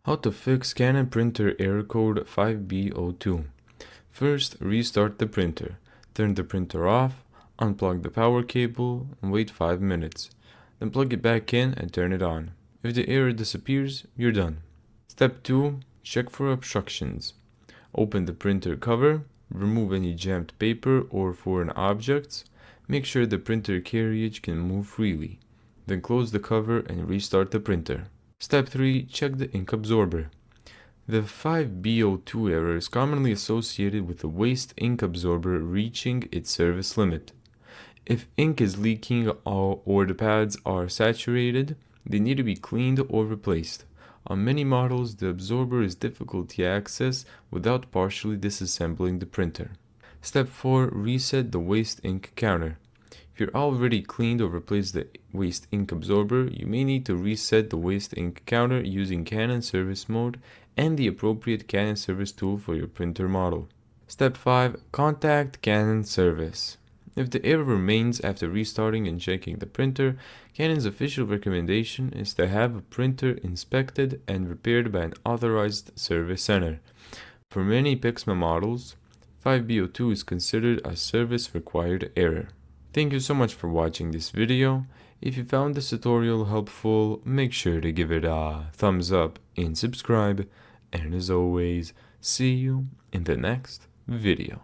How to fix Canon printer error code 5B02. First, restart the printer. Turn the printer off, unplug the power cable, and wait 5 minutes. Then plug it back in and turn it on. If the error disappears, you're done. Step 2. Check for obstructions. Open the printer cover, remove any jammed paper or foreign objects. Make sure the printer carriage can move freely. Then close the cover and restart the printer. Step 3. Check the ink absorber. The 5B02 error is commonly associated with the waste ink absorber reaching its service limit. If ink is leaking or the pads are saturated, they need to be cleaned or replaced. On many models, the absorber is difficult to access without partially disassembling the printer. Step 4. Reset the waste ink counter. If you're already cleaned or replaced the waste ink absorber, you may need to reset the waste ink counter using Canon service mode and the appropriate Canon service tool for your printer model. Step 5. Contact Canon service. If the error remains after restarting and checking the printer, Canon's official recommendation is to have a printer inspected and repaired by an authorized service center. For many Pixma models, 5B02 is considered a service-required error. Thank you so much for watching this video. If you found this tutorial helpful, make sure to give it a thumbs up and subscribe. And as always, see you in the next video.